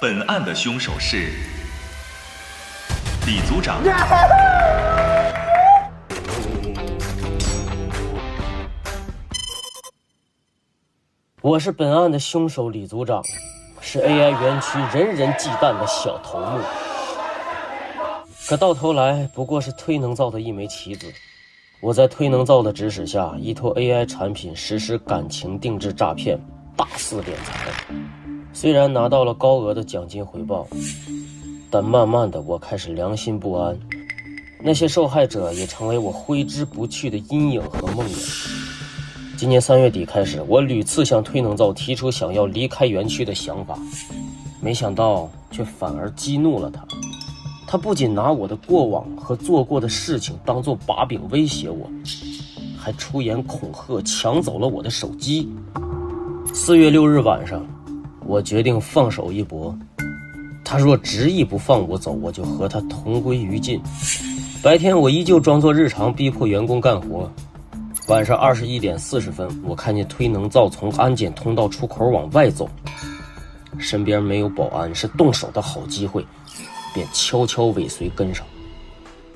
本案的凶手是李组长。我是本案的凶手李组长，是 AI 园区人人忌惮的小头目。可到头来不过是推能造的一枚棋子。我在推能造的指使下，依托 AI 产品实施感情定制诈骗，大肆敛财。虽然拿到了高额的奖金回报，但慢慢的我开始良心不安。那些受害者也成为我挥之不去的阴影和梦魇。今年3月底开始，我屡次向推能造提出想要离开园区的想法，没想到却反而激怒了他。他不仅拿我的过往和做过的事情当作把柄威胁我，还出言恐吓，抢走了我的手机。4月6日晚上，我决定放手一搏。他若执意不放我走，我就和他同归于尽。白天我依旧装作日常，逼迫员工干活。晚上21点40分，我看见推能造从安检通道出口往外走，身边没有保安，是动手的好机会，便悄悄尾随跟上。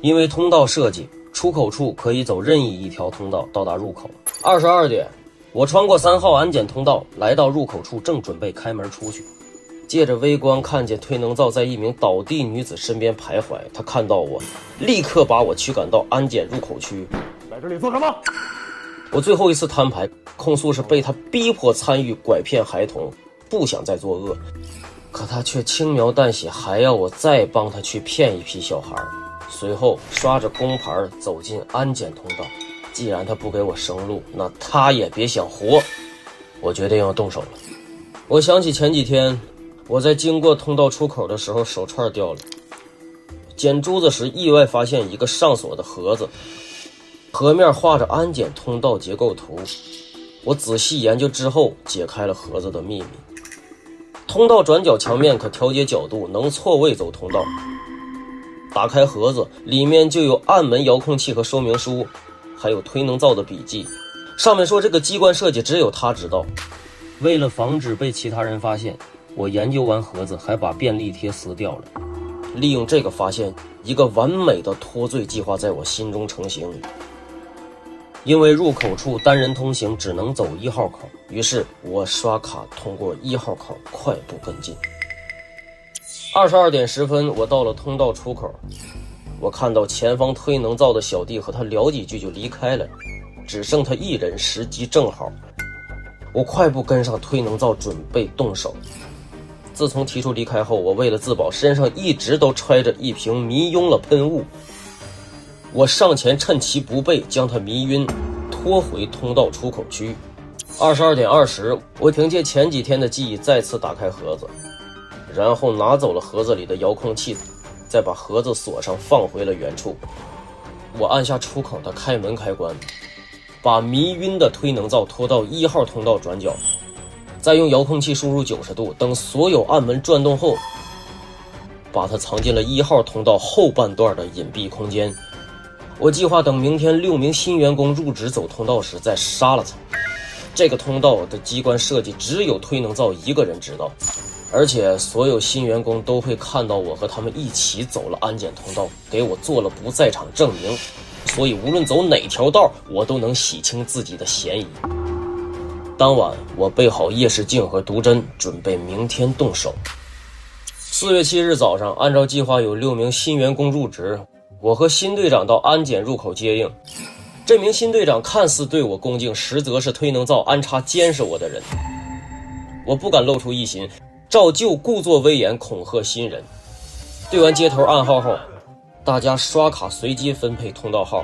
因为通道设计，出口处可以走任意一条通道到达入口。22点，我穿过3号安检通道，来到入口处，正准备开门出去。借着微光看见推能造在一名倒地女子身边徘徊，他看到我，立刻把我驱赶到安检入口区。来这里做什么？我最后一次摊牌，控诉是被他逼迫参与拐骗孩童，不想再作恶。可他却轻描淡写，还要我再帮他去骗一批小孩。随后刷着工牌走进安检通道，既然他不给我生路，那他也别想活。我决定要动手了。我想起前几天我在经过通道出口的时候手串掉了，捡珠子时意外发现一个上锁的盒子，盒面画着安检通道结构图。我仔细研究之后解开了盒子的秘密。通道转角墙面可调节角度，能错位走通道。打开盒子，里面就有暗门遥控器和说明书，还有推能造的笔记，上面说这个机关设计只有他知道。为了防止被其他人发现，我研究完盒子还把便利贴撕掉了。利用这个发现，一个完美的脱罪计划在我心中成型。因为入口处单人通行只能走1号口，于是我刷卡通过1号口，快步跟进。22点10分，我到了通道出口。我看到前方推能造的小弟和他聊几句就离开了，只剩他一人，时机正好。我快步跟上推能造，准备动手。自从提出离开后，我为了自保，身上一直都揣着一瓶迷晕了喷雾。我上前趁其不备，将他迷晕，拖回通道出口区。22点20，我凭借前几天的记忆再次打开盒子，然后拿走了盒子里的遥控器，再把盒子锁上，放回了原处。我按下出口的开门开关，把迷晕的推能造拖到1号通道转角，再用遥控器输入90度，等所有暗门转动后，把它藏进了1号通道后半段的隐蔽空间。我计划等明天6名新员工入职走通道时再杀了他。这个通道的机关设计只有推能造一个人知道，而且所有新员工都会看到我和他们一起走了安检通道，给我做了不在场证明，所以无论走哪条道，我都能洗清自己的嫌疑。当晚我备好夜视镜和毒针，准备明天动手。4月7日早上，按照计划有6名新员工入职，我和新队长到安检入口接应。这名新队长看似对我恭敬，实则是推能造安插监视我的人。我不敢露出异心，照旧故作威严恐吓新人。对完接头暗号后，大家刷卡随机分配通道号。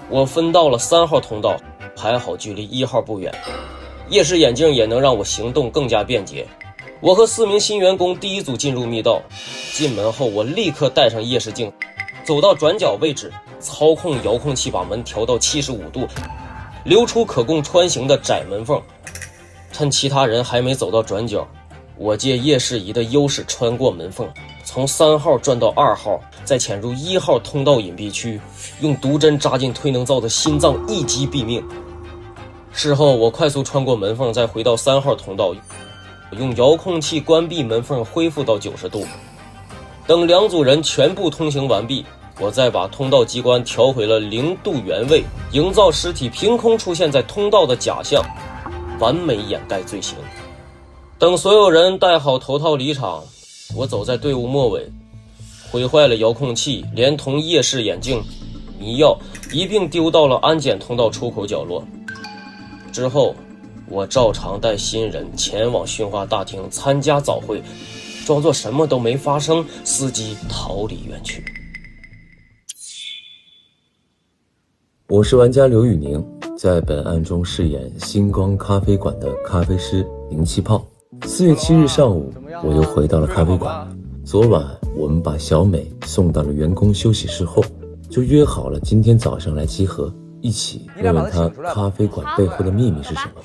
我分到了3号通道，还好距离1号不远。夜视眼镜也能让我行动更加便捷。我和4名新员工第一组进入密道，进门后我立刻戴上夜视镜，走到转角位置，操控遥控器把门调到75度，留出可供穿行的窄门缝。趁其他人还没走到转角，我借夜视仪的优势穿过门缝，从3号转到2号，再潜入1号通道隐蔽区，用毒针扎进推能造的心脏，一击毙命。事后我快速穿过门缝，再回到3号通道，用遥控器关闭门缝，恢复到90度。等两组人全部通行完毕，我再把通道机关调回了0度原位，营造尸体凭空出现在通道的假象，完美掩盖罪行。等所有人戴好头套离场，我走在队伍末尾，毁坏了遥控器，连同夜视眼镜、迷药一并丢到了安检通道出口角落。之后，我照常带新人前往训话大厅参加早会，装作什么都没发生，伺机逃离园区。我是玩家刘宇宁，在本案中饰演星光咖啡馆的咖啡师宁气泡。4月7日上午，我又回到了咖啡馆。昨晚我们把小美送到了员工休息室后，就约好了今天早上来集合，一起问问她咖啡馆背后的秘密是什么。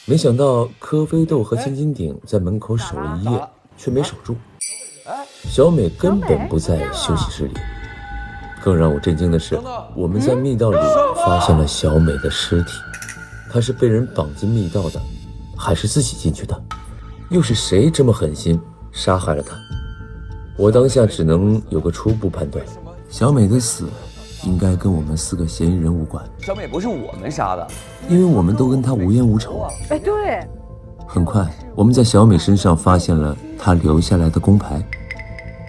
没想到科菲豆和千斤顶在门口守了一夜，却没守住。小美根本不在休息室里。更让我震惊的是，我们在密道里发现了小美的尸体。她是被人绑进密道的，还是自己进去的？又是谁这么狠心杀害了她？我当下只能有个初步判断，小美的死应该跟我们4个嫌疑人无关。小美不是我们杀的，因为我们都跟她无冤无仇。对。很快，我们在小美身上发现了她留下来的工牌，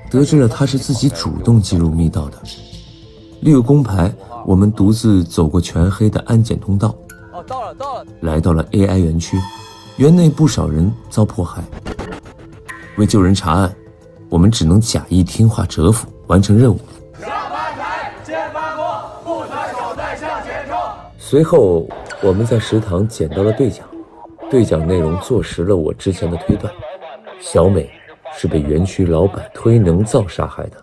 得知了她是自己主动进入密道的。利用工牌，我们独自走过全黑的安检通道，到了，来到了 AI 园区。园内不少人遭迫害，为救人查案，我们只能假意听话折服，完成任务。上班台，见发过，不甩手再向前冲。随后，我们在食堂捡到了对讲，对讲内容坐实了我之前的推断，小美是被园区老板推能造杀害的。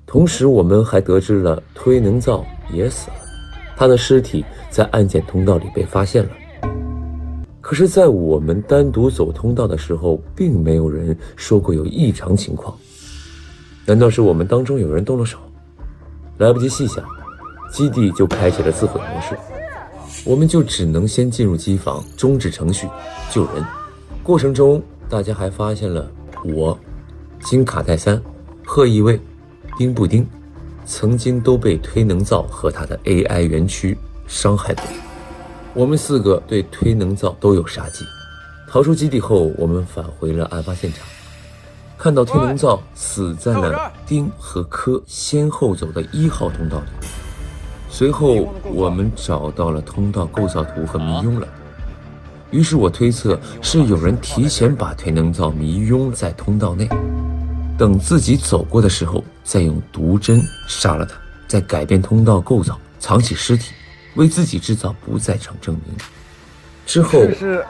同时，我们还得知了推能造也死了，他的尸体在安检通道里被发现了。可是在我们单独走通道的时候，并没有人说过有异常情况。难道是我们当中有人动了手？来不及细想，基地就开启了自毁模式，我们就只能先进入机房，终止程序，救人。过程中，大家还发现了我、金卡戴珊、贺一卫、丁布丁曾经都被推能造和他的 AI 园区伤害过。我们4个对推能造都有杀机。逃出基地后，我们返回了案发现场，看到推能造死在了丁和柯先后走的1号通道里。随后我们找到了通道构造图和迷庸了，于是我推测是有人提前把推能造迷庸在通道内，等自己走过的时候再用毒针杀了他，再改变通道构造，藏起尸体，为自己制造不在场证明。之后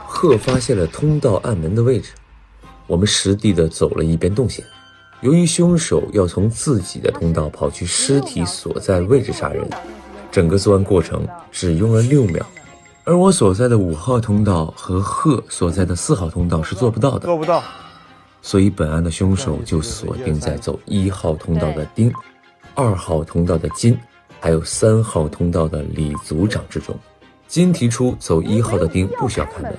贺发现了通道暗门的位置，我们实地的走了一遍动线。由于凶手要从自己的通道跑去尸体所在位置杀人，整个作案过程只用了6秒，而我所在的5号通道和贺所在的4号通道是做不到的，所以本案的凶手就锁定在走1号通道的丁、2号通道的金，还有3号通道的李组长之中。金提出走1号的丁不需要开门，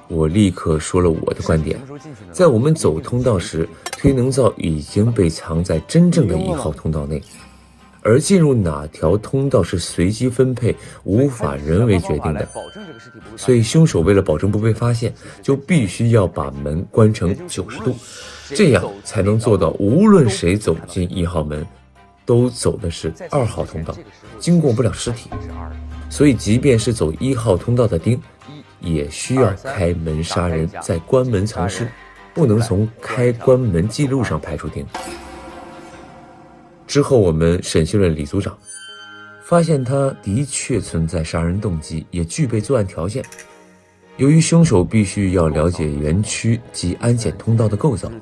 我立刻说了我的观点。在我们走通道时，推能造已经被藏在真正的1号通道内，而进入哪条通道是随机分配，无法人为决定的。所以凶手为了保证不被发现，就必须要把门关成90度，这样才能做到无论谁走进1号门，都走的是2号通道，经过不了尸体。所以即便是走1号通道的丁，也需要开门杀人，再关门藏尸，不能从开关门记录上排除丁。之后我们审讯了李组长，发现他的确存在杀人动机，也具备作案条件。由于凶手必须要了解园区及安检通道的构造，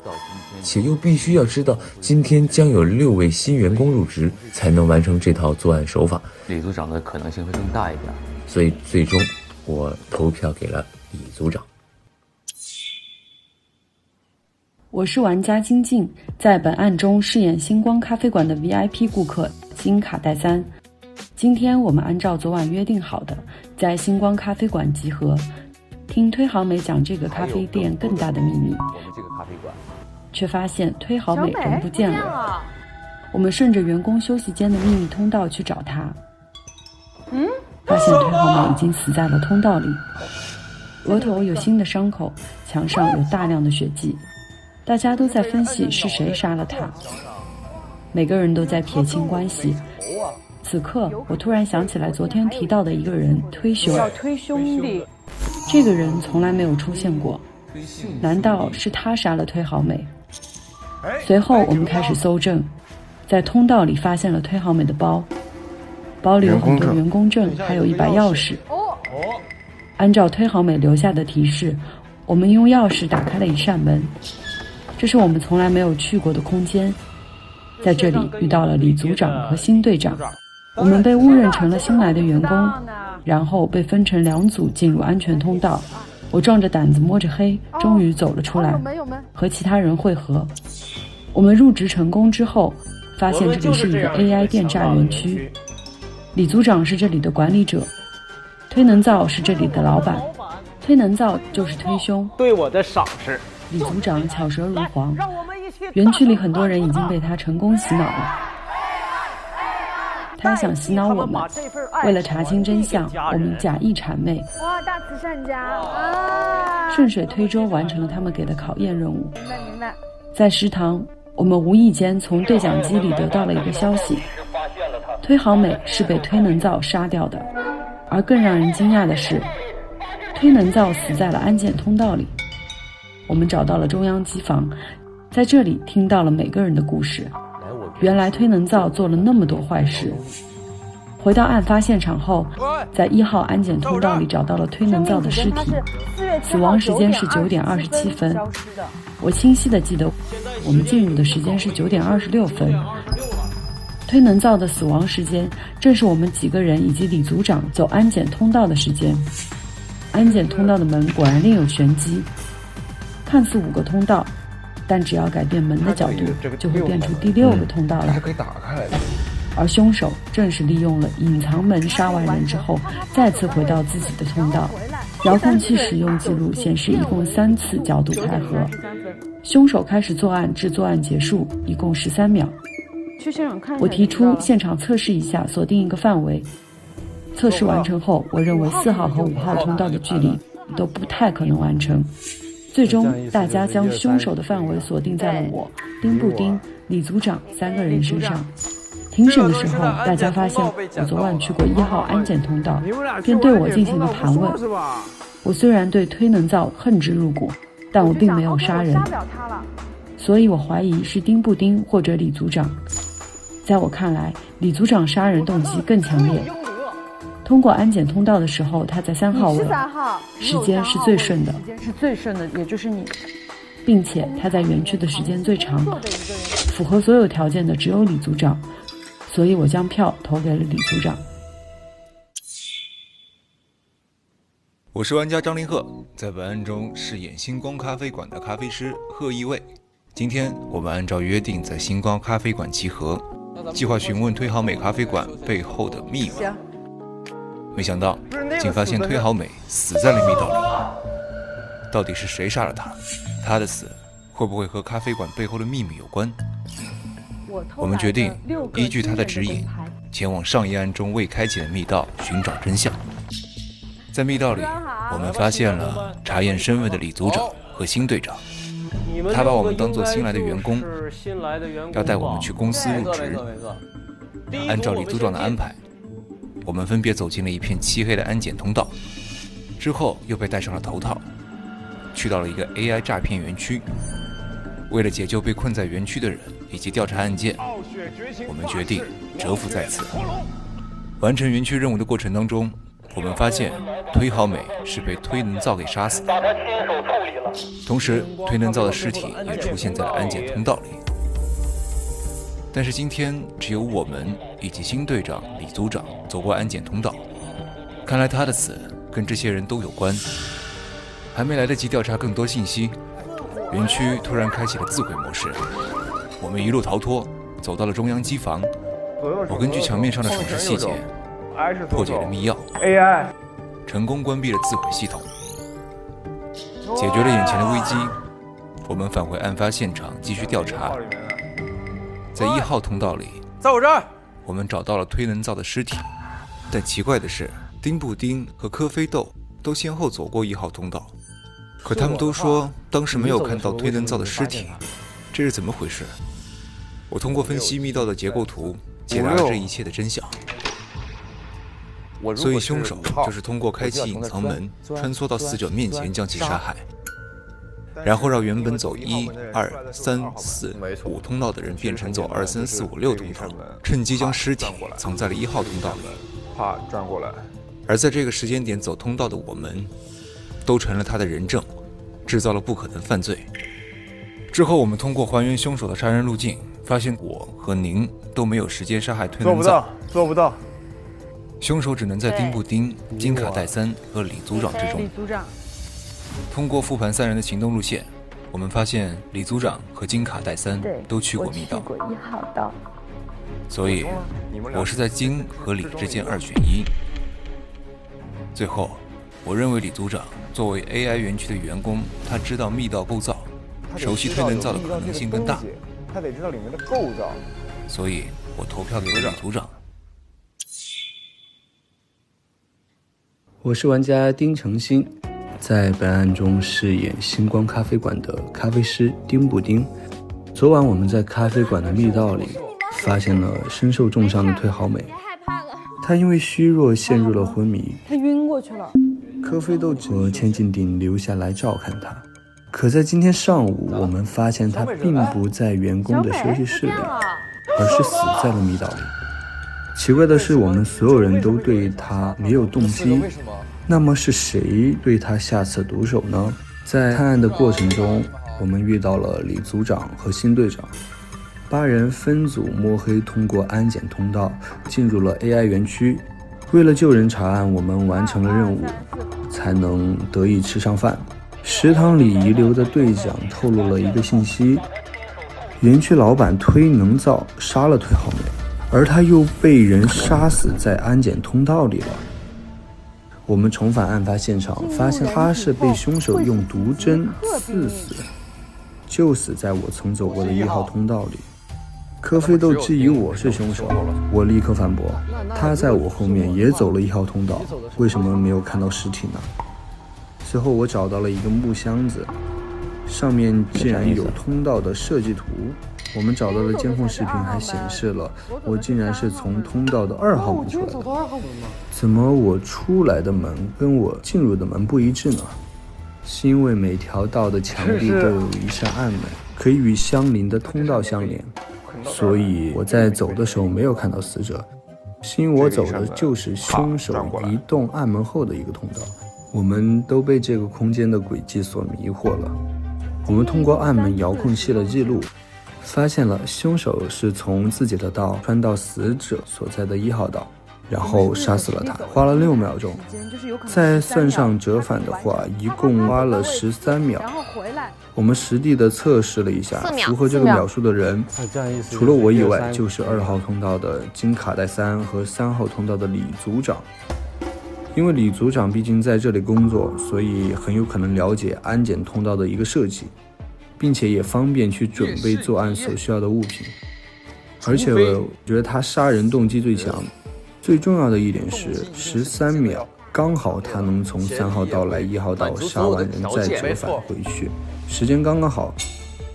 且又必须要知道今天将有6位新员工入职，才能完成这套作案手法。李组长的可能性会更大一点，所以最终我投票给了李组长。我是玩家金靖，在本案中饰演星光咖啡馆的 VIP 顾客金卡戴珊。今天我们按照昨晚约定好的，在星光咖啡馆集合，听推好美讲这个咖啡店更大的秘密，我们这个咖啡馆，却发现推好美人不见了。我们顺着员工休息间的秘密通道去找他，发现推好美已经死在了通道里，额头有新的伤口，墙上有大量的血迹，大家都在分析是谁杀了他，每个人都在撇清关系。此刻我突然想起来昨天提到的一个人，推兄。推兄弟，这个人从来没有出现过，难道是他杀了推好美？随后我们开始搜证，在通道里发现了推好美的包，包里有很多员工证，还有一把钥匙。按照推好美留下的提示，我们用钥匙打开了一扇门，这是我们从来没有去过的空间。在这里遇到了李组长和新队长，我们被误认成了新来的员工，然后被分成2组进入安全通道。我壮着胆子摸着黑，终于走了出来，和其他人会合。我们入职成功之后，发现这里是一个 AI 电诈园区。李组长是这里的管理者，推能造是这里的老板，推能造就是推兄对我的赏识。李组长巧舌如簧，园区里很多人已经被他成功洗脑了。他想洗脑我们，为了查清真相，我们假意谄媚。哇，大慈善家啊！顺水推舟完成了他们给的考验任务。明白。在食堂，我们无意间从对讲机里得到了一个消息：推好美是被推能造杀掉的。而更让人惊讶的是，推能造死在了安检通道里。我们找到了中央机房，在这里听到了每个人的故事。原来推能造做了那么多坏事。回到案发现场后，在1号安检通道里找到了推能造的尸体，死亡时间是9点27分。我清晰地记得我们进入的时间是9点26分。推能造的死亡时间正是我们几个人以及李组长走安检通道的时间。安检通道的门果然另有玄机，看似5个通道，但只要改变门的角度，就会变出第6个通道来。可以打开来的。而凶手正是利用了隐藏门杀完人之后，再次回到自己的通道。遥控器使用记录显示，一共3次角度开合。凶手开始作案至作案结束，一共13秒。我提出现场测试一下，锁定一个范围。测试完成后，我认为4号和5号通道的距离都不太可能完成。最终，大家将凶手的范围锁定在了我、丁布丁、李组长3个人身上。庭审的时候，大家发现我昨晚去过1号安检通道，便对我进行了盘问。我虽然对推能造恨之入骨，但我并没有杀人，所以我怀疑是丁布丁或者李组长。在我看来，李组长杀人动机更强烈。通过安检通道的时候，他在3号位，时间是最顺的，也就是你，并且他在园区的时间最长，符合所有条件的只有李组长，所以我将票投给了李组长。我是玩家张凌赫，在本案中饰演星光咖啡馆的咖啡师贺一卫。今天我们按照约定在星光咖啡馆集合，计划询问推好美咖啡馆背后的密码。没想到竟发现推好美死在了密道里。到底是谁杀了他？他的死会不会和咖啡馆背后的秘密有关？我们决定依据他的指引，前往上一案中未开启的密道寻找真相。在密道里，我们发现了查验身份的李组长和新队长。他把我们当作新来的员工，要带我们去公司入职。按照李组长的安排，我们分别走进了一片漆黑的安检通道，之后又被戴上了头套，去到了一个 AI 诈骗园区。为了解救被困在园区的人以及调查案件，我们决定蛰伏在此。完成园区任务的过程当中，我们发现推好美是被推能造给杀死的，同时推能造的尸体也出现在了安检通道里。但是今天只有我们以及新队长李组长走过安检通道，看来他的死跟这些人都有关。还没来得及调查更多信息，园区突然开启了自毁模式，我们一路逃脱，走到了中央机房。我根据墙面上的处置细节，破解了密钥 AI， 成功关闭了自毁系统。解决了眼前的危机，我们返回案发现场继续调查。在1号通道里，在我这儿，我们找到了推能造的尸体，但奇怪的是，丁布丁和科菲豆都先后走过1号通道，可他们都说当时没有看到推能造的尸体，这是怎么回事？我通过分析密道的结构图，解答了这一切的真相。所以凶手就是通过开启隐藏门，穿梭到死者面前将其杀害，然后让原本走1、2、3、4、5通道的人变成走2、3、4、5、6通道，趁机将尸体藏在了1号通道里。怕转过来。而在这个时间点走通道的我们，都成了他的人证，制造了不可能犯罪。之后我们通过还原凶手的杀人路径，发现我和您都没有时间杀害推能造，做不到。凶手只能在丁布丁、金卡戴森和李组长之中。李组长，通过复盘3人的行动路线，我们发现李组长和金卡戴森都去过密道，我去过1号道，所以我是在金和李之间2选1。最后，我认为李组长作为 AI 园区的员工，他知道密道构造，熟悉推能造的可能性更大，他得知道里面的构造，所以我投票给了李组长。我是玩家丁程鑫，在本案中饰演星光咖啡馆的咖啡师丁布丁。昨晚我们在咖啡馆的密道里发现了身受重伤的退好美，她因为虚弱陷入了昏迷，他晕过去了。科菲豆和千斤顶留下来照看她。可在今天上午，我们发现她并不在员工的休息室里，而是死在了密道里。奇怪的是，我们所有人都对他没有动机，那么是谁对他下此毒手呢？在探案的过程中，我们遇到了李组长和辛队长，8人分组摸黑通过安检通道进入了 AI 园区。为了救人查案，我们完成了任务，才能得以吃上饭。食堂里遗留的队长透露了一个信息：园区老板推能造杀了退好美，而他又被人杀死在安检通道里了。我们重返案发现场，发现他是被凶手用毒针刺死，就死在我曾走过的1号通道里。科菲豆质疑我是凶手，我立刻反驳，他在我后面也走了1号通道，为什么没有看到尸体呢？随后我找到了一个木箱子，上面竟然有通道的设计图。我们找到了监控视频，还显示了我竟然是从通道的2号门出来的。怎么我出来的门跟我进入的门不一致呢？是因为每条道的墙壁都有一扇暗门，可以与相邻的通道相连，所以我在走的时候没有看到死者，是因为我走的就是凶手移动暗门后的一个通道。我们都被这个空间的轨迹所迷惑了。我们通过暗门遥控器的记录，发现了凶手是从自己的道穿到死者所在的1号道，然后杀死了他，花了6秒钟。再算上折返的话，一共花了13秒。我们实地的测试了一下，符合这个描述的人，除了我以外，就是2号通道的金卡戴珊和3号通道的李组长。因为李组长毕竟在这里工作，所以很有可能了解安检通道的一个设计，并且也方便去准备作案所需要的物品。而且我觉得他杀人动机最强，最重要的一点是13秒，刚好他能从3号道来1号道杀完人再折返回去，时间刚刚好，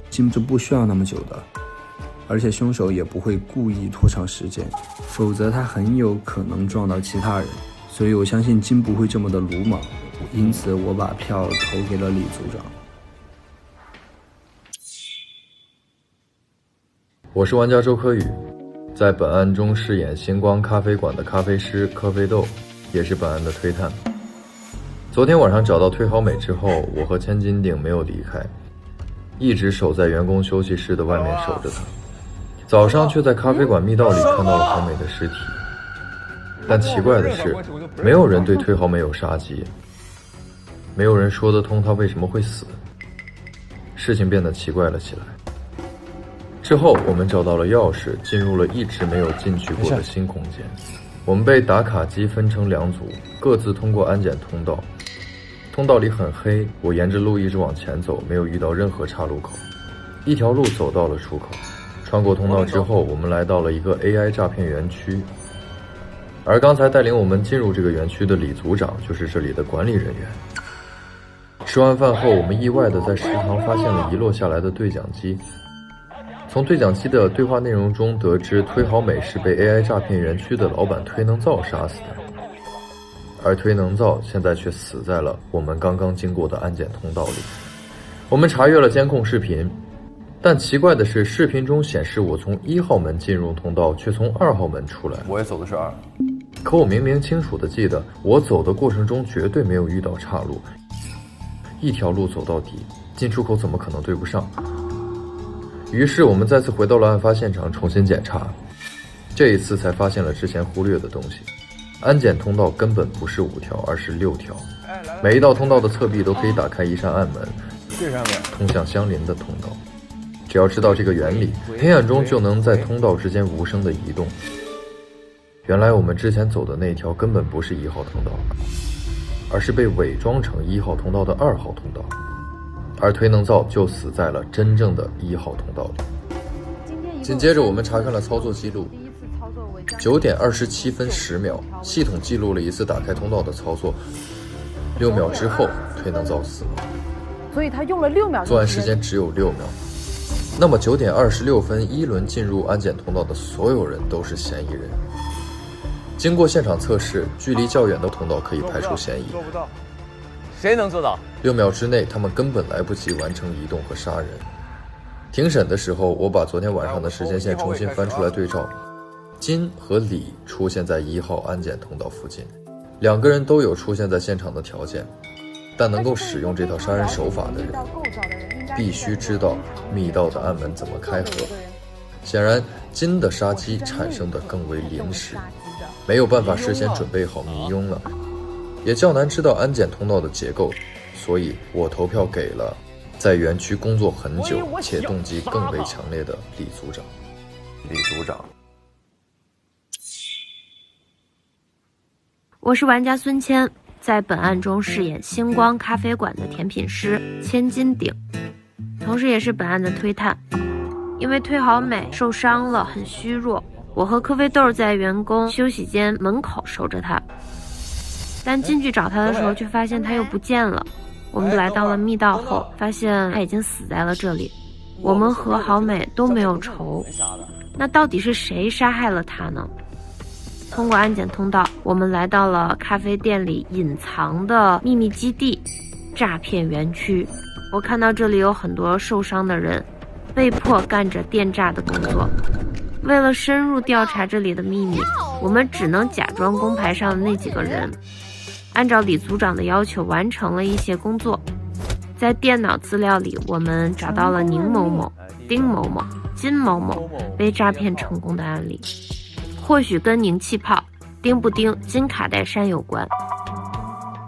基本就不需要那么久的。而且凶手也不会故意拖长时间，否则他很有可能撞到其他人。所以我相信金不会这么的鲁莽，因此我把票投给了李组长。我是玩家周柯宇，在本案中饰演星光咖啡馆的咖啡师科菲豆，也是本案的推探。昨天晚上找到退好美之后，我和千金顶没有离开，一直守在员工休息室的外面守着她。早上却在咖啡馆密道里看到了好美的尸体。但奇怪的是，没有人对退好美有杀机，没有人说得通她为什么会死。事情变得奇怪了起来。之后我们找到了钥匙，进入了一直没有进去过的新空间。我们被打卡机分成2组，各自通过安检通道。通道里很黑，我沿着路一直往前走，没有遇到任何岔路口。一条路走到了出口，穿过通道之后，我们来到了一个 AI 诈骗园区。而刚才带领我们进入这个园区的李组长就是这里的管理人员。吃完饭后，我们意外地在食堂发现了遗落下来的对讲机。从对讲机的对话内容中得知，推好美是被 AI 诈骗园区的老板推能造杀死的，而推能造现在却死在了我们刚刚经过的安检通道里。我们查阅了监控视频，但奇怪的是，视频中显示我从1号门进入通道，却从2号门出来。我也走的是2。可我明明清楚地记得，我走的过程中绝对没有遇到岔路，一条路走到底，进出口怎么可能对不上？于是我们再次回到了案发现场，重新检查。这一次才发现了之前忽略的东西，安检通道根本不是5条，而是6条。每一道通道的侧壁都可以打开一扇暗门，通向相邻的通道。只要知道这个原理，黑暗中就能在通道之间无声的移动。原来我们之前走的那条根本不是1号通道，而是被伪装成1号通道的2号通道，而推能造就死在了真正的1号通道里。紧接着我们查看了操作记录，9点27分10秒，系统记录了一次打开通道的操作，6秒之后推能造死了，所以他用了6秒，作案时间只有6秒。那么9点26分1轮进入安检通道的所有人都是嫌疑人。经过现场测试，距离较远的通道可以排除嫌疑。做不到，谁能做到？6秒之内，他们根本来不及完成移动和杀人。庭审的时候，我把昨天晚上的时间线重新翻出来对照，金和李出现在1号安检通道附近，2个人都有出现在现场的条件，但能够使用这套杀人手法的人，必须知道密道的暗门怎么开合。显然，金的杀机产生的更为临时，没有办法事先准备好迷庸了，也较难知道安检通道的结构，所以我投票给了在园区工作很久且动机更为强烈的李组长。李组长，我是玩家孙谦，在本案中饰演星光咖啡馆的甜品师千金顶，同时也是本案的推探。因为推好美受伤了，很虚弱，我和科菲豆在员工休息间门口守着他，但进去找他的时候，却发现他又不见了。我们来到了密道后，发现他已经死在了这里。我们和好美都没有仇，那到底是谁杀害了他呢？通过安检通道，我们来到了咖啡店里隐藏的秘密基地——诈骗园区。我看到这里有很多受伤的人，被迫干着电诈的工作。为了深入调查这里的秘密，我们只能假装工牌上的那几个人，按照李组长的要求完成了一些工作。在电脑资料里，我们找到了宁某某、丁某某、金某某被诈骗成功的案例，或许跟宁气泡、丁不丁、金卡戴珊有关。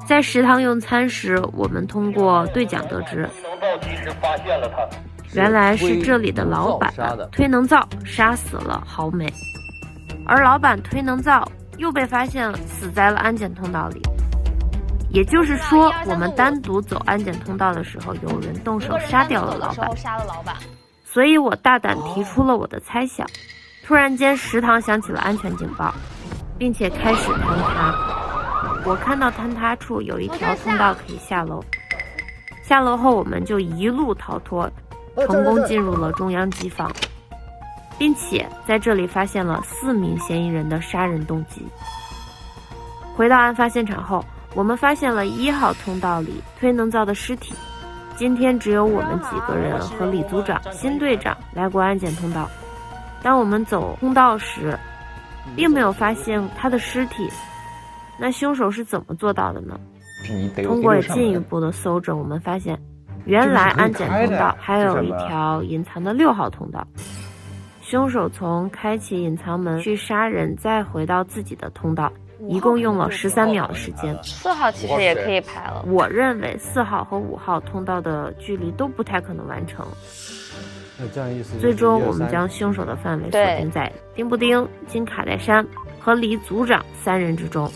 在食堂用餐时，我们通过对讲得知，原来是这里的老板推能造杀死了郝美，而老板推能造又被发现死在了安检通道里。也就是说，我们单独走安检通道的时候，有人动手杀掉了老板。所以我大胆提出了我的猜想。突然间，食堂响起了安全警报，并且开始坍塌。我看到坍塌处有一条通道可以下楼，下楼后我们就一路逃脱，成功进入了中央机房，并且在这里发现了4名嫌疑人的杀人动机。回到案发现场后，我们发现了1号通道里推能造的尸体。今天只有我们几个人和李组长、新队长来过安检通道。当我们走通道时，并没有发现他的尸体。那凶手是怎么做到的呢？通过进一步的搜证，我们发现原来安检通道还有一条隐藏的6号通道。凶手从开启隐藏门去杀人，再回到自己的通道，一共用了13秒的时间。4号其实也可以排了。我认为4号和5号通道的距离都不太可能完成。那这样意思，最终我们将凶手的范围锁定在丁不丁、金卡戴珊和李组长3人之中。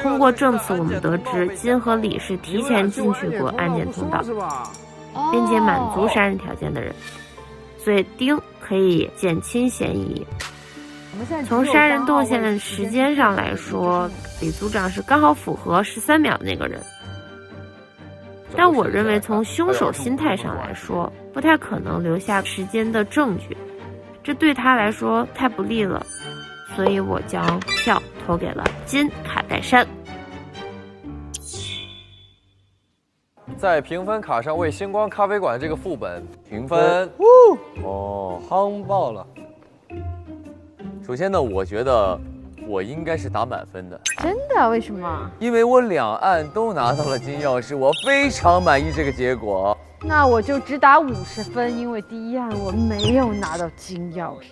通过证词，我们得知金和李是提前进去过安检通道，并且满足杀人条件的人，所以丁可以减轻嫌疑。从杀人动线时间上来说，李组长是刚好符合13秒的那个人。但我认为从凶手心态上来说，不太可能留下时间的证据，这对他来说太不利了，所以我将票投给了金卡戴珊。在评分卡上为星光咖啡馆这个副本评分，哦，夯爆了。首先呢，我觉得我应该是打满分的。真的？为什么？因为我2案都拿到了金钥匙，我非常满意这个结果。那我就只打50分，因为第1案我没有拿到金钥匙。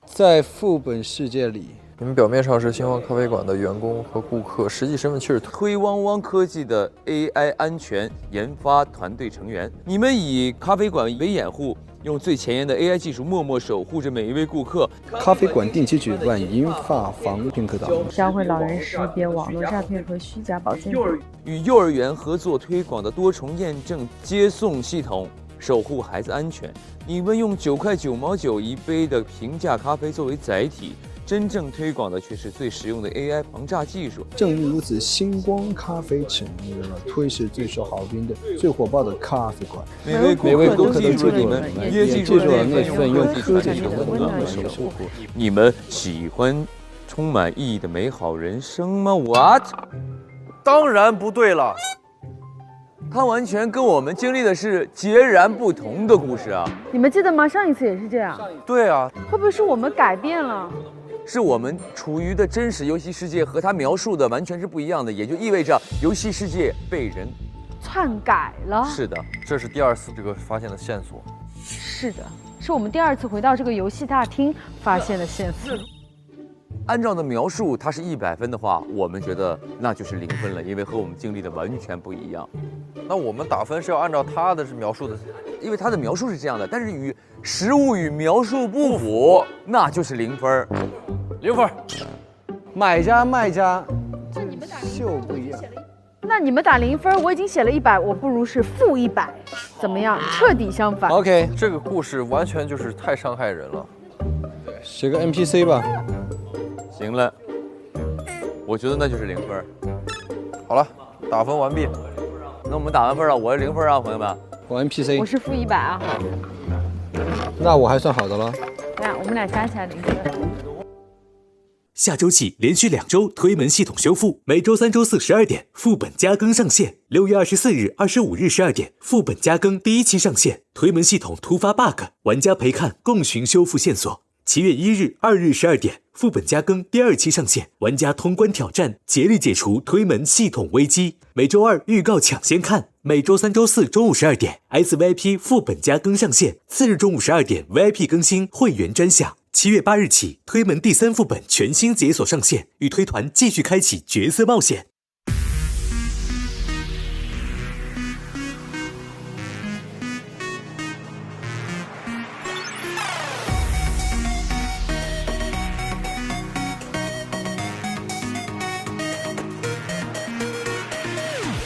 在副本世界里，你们表面上是星光咖啡馆的员工和顾客，实际身份却是推汪汪科技的 AI 安全研发团队成员。你们以咖啡馆为掩护，用最前沿的 AI 技术默默守护着每一位顾客。咖啡馆定期举办银发防骗课堂，教会老人识别网络诈骗和虚假保健品，与幼儿园合作推广的多重验证接送系统，守护孩子安全。你们用9块9毛9一杯的平价咖啡作为载体，真正推广的却是最实用的 AI 防诈技术。正因如此，星光咖啡成为了推是最受好评的、最火爆的咖啡馆。每位顾客都记住了你们，也记住了那份用科技成为温暖的守护。你们喜欢充满意义的美好人生吗 ？What？ 当然不对了。它完全跟我们经历的是截然不同的故事啊！你们记得吗？上一次也是这样。对啊，会不会是我们改变了？是我们处于的真实游戏世界和他描述的完全是不一样的，也就意味着游戏世界被人篡改了。是的，这是第2次这个发现的线索。是的，是我们第2次回到这个游戏大厅发现的线索。按照的描述，它是100分的话，我们觉得那就是0分了，因为和我们经历的完全不一样。那我们打分是要按照他的描述的，因为他的描述是这样的，但是与实物与描述不符，那就是0分。0分。买家卖家就不一样。那你们打0分，我已经写了100，我不如是负100，怎么样？彻底相反。OK， 这个故事完全就是太伤害人了。写个 NPC 吧。行了，我觉得那就是0分。好了，打分完毕。那我们打完分了，我是0分啊，朋友们。我 NPC， 我是负100啊。那我还算好的了。那我们俩加起来0分。下周起连续2周推门系统修复，每周3、周4 12点副本加更上线。6月24日、25日12点副本加更第1期上线，推门系统突发 bug， 玩家陪看共寻修复线索。7月1日、2日12点副本加更第2期上线，玩家通关挑战，竭力解除推门系统危机。每周2预告抢先看，每周3、周4中午12点 SVIP 副本加更上线，4日中午12点 VIP 更新会员专享。7月8日起，推门第3副本全新解锁上线，与推团继续开启角色冒险。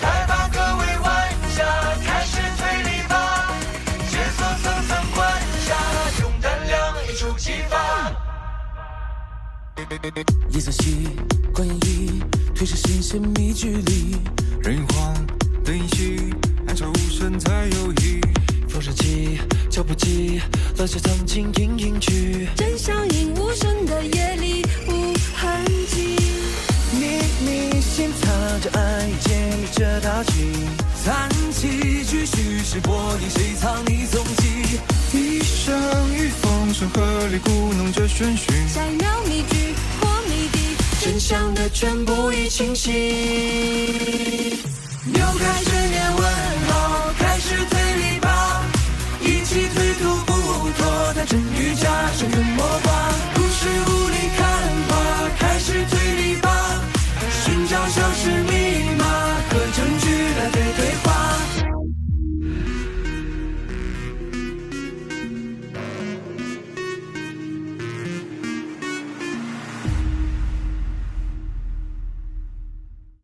来吧，各位玩家，开始推理吧，解锁层层关卡，用胆量一触即发。夜色系关于推是新鲜密距离，人慌的隐息，暗潮无声才有意。风声起，脚步急，落下藏进隐隐去，真相隐无声的夜里无痕迹。秘密心藏着爱，建立着大局，残气继续是播音，谁藏匿踪迹？一声与风声合力鼓弄着宣讯，下一秒谜句或谜底，真相的全部已清晰。扭开悬念问号，开始推理吧，一起推脱不脱，谈真与假，生根魔法，故事无